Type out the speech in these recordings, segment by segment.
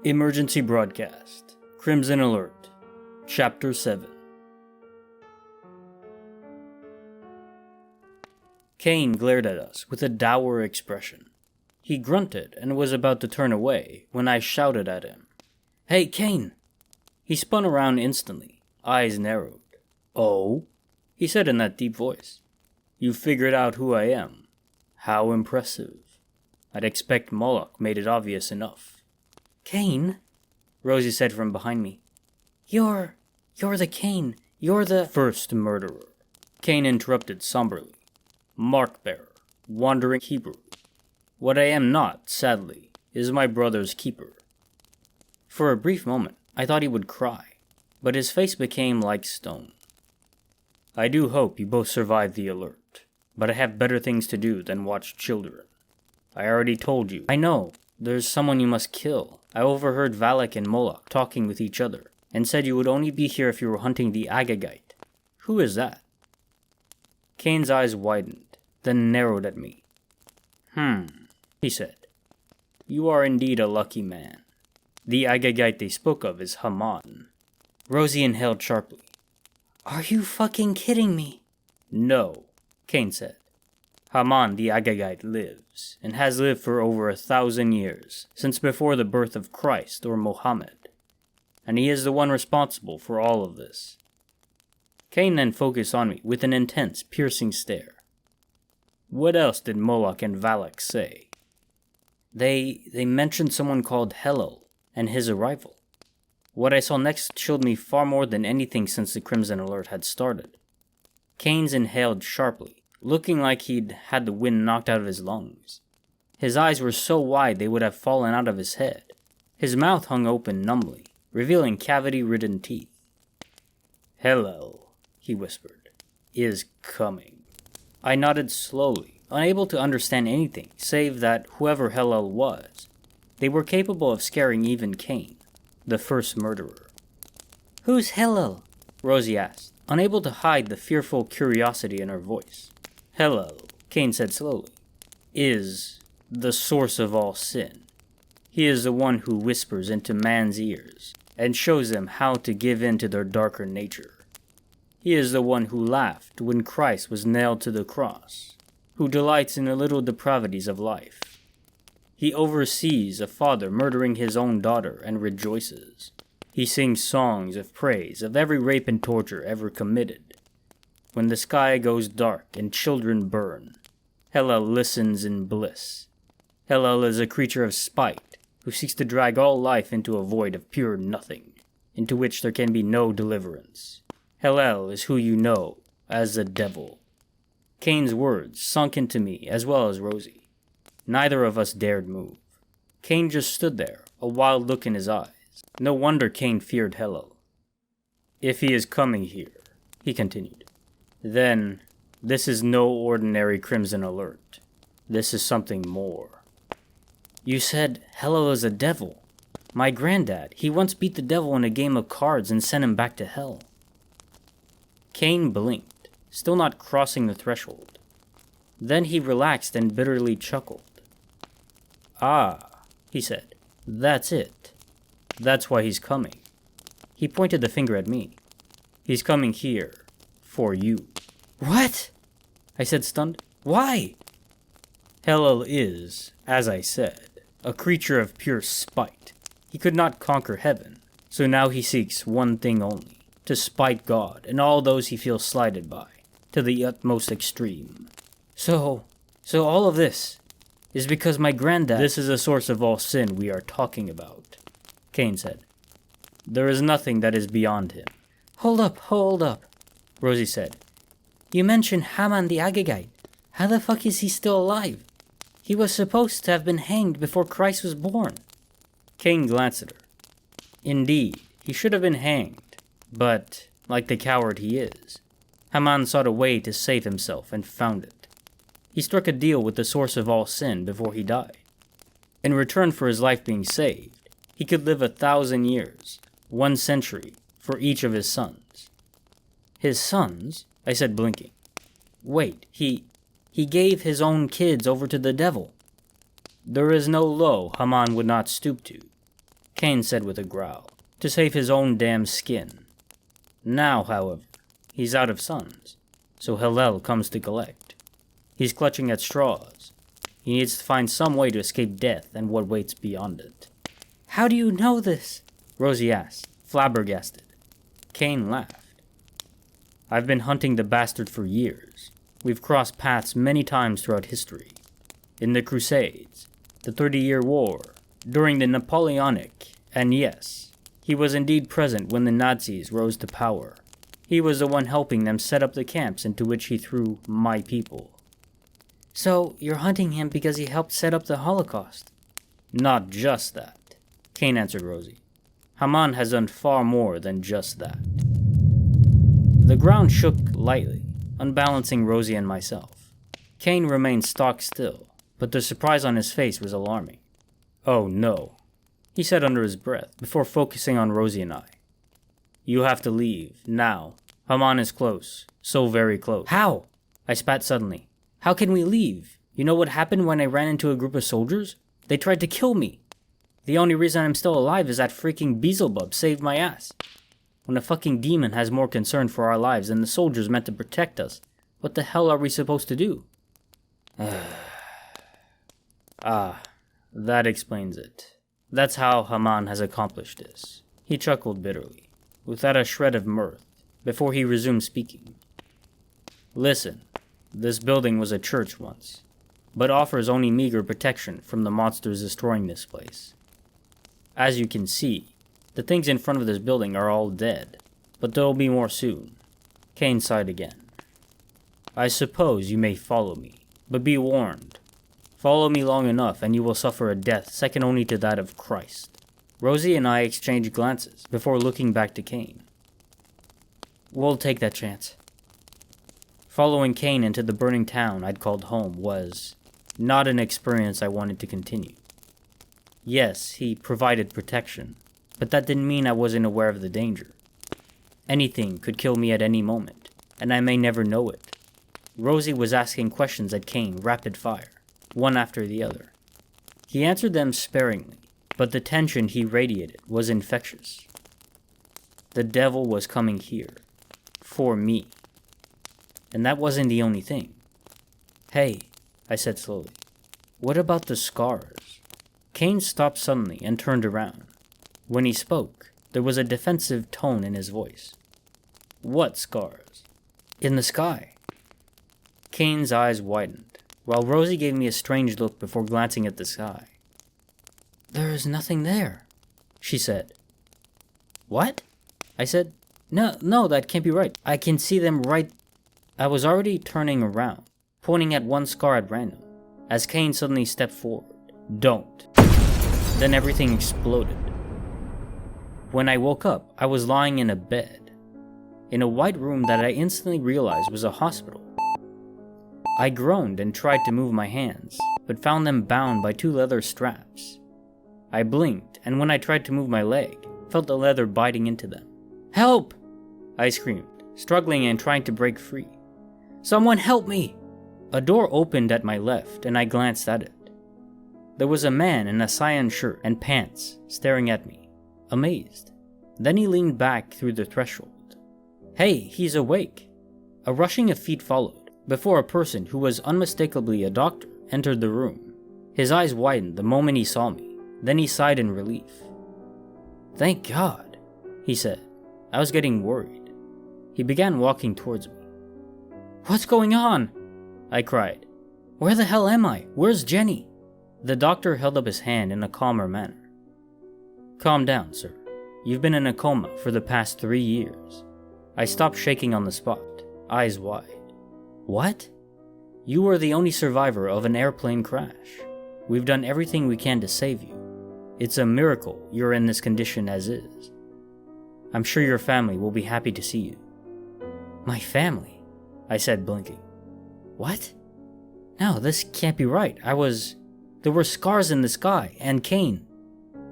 Emergency Broadcast, Crimson Alert, Chapter 7. Cain glared at us with a dour expression. He grunted and was about to turn away when I shouted at him, "Hey, Cain!" He spun around instantly, eyes narrowed. "Oh?" he said in that deep voice. "You figured out who I am. How impressive. I'd expect Moloch made it obvious enough." "Cain?" Rosie said from behind me. You're the Cain. You're the first murderer," Cain interrupted somberly. "Mark-bearer, wandering Hebrew. What I am not, sadly, is my brother's keeper." For a brief moment, I thought he would cry, but his face became like stone. "I do hope you both survive the alert, but I have better things to do than watch children. I already told you." "I know. There's someone you must kill. I overheard Valak and Moloch talking with each other, and said you would only be here if you were hunting the Agagite." "Who is that?" Cain's eyes widened, then narrowed at me. He said. "You are indeed a lucky man. The Agagite they spoke of is Haman." Rosie inhaled sharply. "Are you fucking kidding me?" "No," Cain said. "Haman the Agagite lives, and has lived for over 1,000 years, since before the birth of Christ or Mohammed. And he is the one responsible for all of this." Cain then focused on me with an intense, piercing stare. "What else did Moloch and Valak say?" They mentioned someone called Helel and his arrival. What I saw next chilled me far more than anything since the Crimson Alert had started. Cain's inhaled sharply, looking like he'd had the wind knocked out of his lungs. His eyes were so wide they would have fallen out of his head. His mouth hung open numbly, revealing cavity-ridden teeth. "Helel," he whispered, "is coming." I nodded slowly, unable to understand anything save that whoever Helel was, they were capable of scaring even Cain, the first murderer. "Who's Helel?" Rosie asked, unable to hide the fearful curiosity in her voice. "Helel," Cain said slowly, "is the source of all sin. He is the one who whispers into man's ears and shows them how to give in to their darker nature. He is the one who laughed when Christ was nailed to the cross, who delights in the little depravities of life. He oversees a father murdering his own daughter and rejoices. He sings songs of praise of every rape and torture ever committed. When the sky goes dark and children burn, Helel listens in bliss. Helel is a creature of spite who seeks to drag all life into a void of pure nothing, into which there can be no deliverance. Helel is who you know as the devil." Cain's words sunk into me as well as Rosie. Neither of us dared move. Cain just stood there, a wild look in his eyes. No wonder Cain feared Helel. "If he is coming here," he continued, "then this is no ordinary Crimson Alert. This is something more." "You said Helel is a devil. My granddad, he once beat the devil in a game of cards and sent him back to hell." Cain blinked, still not crossing the threshold. Then he relaxed and bitterly chuckled. "Ah," he said, "that's it. That's why he's coming." He pointed the finger at me. "He's coming here. For you." "What?" I said, stunned. "Why?" "Helel is, as I said, a creature of pure spite. He could not conquer heaven, so now he seeks one thing only, to spite God and all those he feels slighted by, to the utmost extreme." So all of this is because my granddad... "This is the source of all sin we are talking about," Cain said. "There is nothing that is beyond him." Hold up, Rosie said. "You mentioned Haman the Agagite. How the fuck is he still alive? He was supposed to have been hanged before Christ was born." Cain glanced at her. "Indeed, he should have been hanged, but, like the coward he is, Haman sought a way to save himself and found it. He struck a deal with the source of all sin before he died. In return for his life being saved, he could live 1,000 years, 1 century, for each of his sons." "His sons?" I said, blinking. "Wait, he gave his own kids over to the devil." "There is no low Haman would not stoop to," Cain said with a growl, to save his own damn skin. Now, however, he's out of sons, so Helel comes to collect. He's clutching at straws. He needs to find some way to escape death and what waits beyond it. How do you know this? Rosie asked, flabbergasted. Cain laughed. I've been hunting the bastard for years. We've crossed paths many times throughout history. In the Crusades, the 30-Year War, during the Napoleonic, and yes, he was indeed present when the Nazis rose to power. He was the one helping them set up the camps into which he threw my people. So, you're hunting him because he helped set up the Holocaust? Not just that, Cain answered Rosie. Haman has done far more than just that. The ground shook lightly, unbalancing Rosie and myself. Cain remained stock still, but the surprise on his face was alarming. Oh no, he said under his breath, before focusing on Rosie and I. You have to leave, now. Haman is close, so very close. How? I spat suddenly. How can we leave? You know what happened when I ran into a group of soldiers? They tried to kill me. The only reason I'm still alive is that freaking Beelzebub saved my ass. When a fucking demon has more concern for our lives than the soldiers meant to protect us, what the hell are we supposed to do? That explains it. That's how Haman has accomplished this. He chuckled bitterly, without a shred of mirth, before he resumed speaking. Listen, this building was a church once, but offers only meager protection from the monsters destroying this place. As you can see, the things in front of this building are all dead, but there'll be more soon. Cain sighed again. I suppose you may follow me, but be warned. Follow me long enough and you will suffer a death second only to that of Christ. Rosie and I exchanged glances before looking back to Cain. We'll take that chance. Following Cain into the burning town I'd called home was not an experience I wanted to continue. Yes, he provided protection, but that didn't mean I wasn't aware of the danger. Anything could kill me at any moment, and I may never know it. Rosie was asking questions at Cain rapid fire, one after the other. He answered them sparingly, but the tension he radiated was infectious. The devil was coming here, for me. And that wasn't the only thing. Hey, I said slowly, what about the scars? Cain stopped suddenly and turned around. When he spoke, there was a defensive tone in his voice. What scars? In the sky. Cain's eyes widened, while Rosie gave me a strange look before glancing at the sky. There is nothing there, she said. What? I said. No, that can't be right. I can see them right. I was already turning around, pointing at one scar at random, as Cain suddenly stepped forward. Don't. Then everything exploded. When I woke up, I was lying in a bed, in a white room that I instantly realized was a hospital. I groaned and tried to move my hands, but found them bound by 2 leather straps. I blinked, and when I tried to move my leg, felt the leather biting into them. Help! I screamed, struggling and trying to break free. Someone help me! A door opened at my left, and I glanced at it. There was a man in a cyan shirt and pants, staring at me, amazed. Then he leaned back through the threshold. Hey, he's awake! A rushing of feet followed, before a person who was unmistakably a doctor entered the room. His eyes widened the moment he saw me, then he sighed in relief. Thank God, he said. I was getting worried. He began walking towards me. What's going on? I cried. Where the hell am I? Where's Jenny? The doctor held up his hand in a calmer manner. Calm down, sir. You've been in a coma for the past 3 years. I stopped shaking on the spot, eyes wide. What? You were the only survivor of an airplane crash. We've done everything we can to save you. It's a miracle you're in this condition as is. I'm sure your family will be happy to see you. My family? I said, blinking. What? No, this can't be right. There were scars in the sky, and Cain.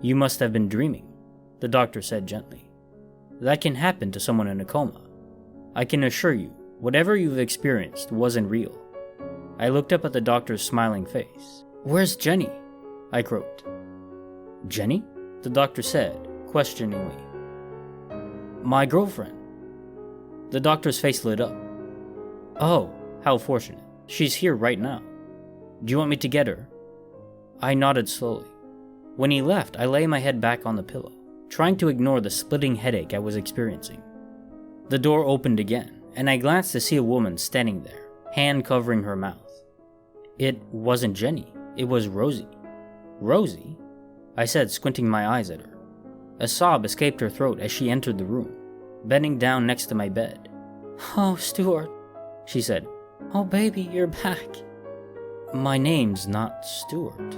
You must have been dreaming, the doctor said gently. That can happen to someone in a coma. I can assure you, whatever you've experienced wasn't real. I looked up at the doctor's smiling face. Where's Jenny? I croaked. Jenny? the doctor said, questioningly. My girlfriend. The doctor's face lit up. Oh, how fortunate. She's here right now. Do you want me to get her? I nodded slowly. When he left, I lay my head back on the pillow, trying to ignore the splitting headache I was experiencing. The door opened again, and I glanced to see a woman standing there, hand covering her mouth. It wasn't Jenny, it was Rosie. Rosie? I said, squinting my eyes at her. A sob escaped her throat as she entered the room, bending down next to my bed. Oh, Stuart, she said. Oh, baby, you're back. My name's not Stuart.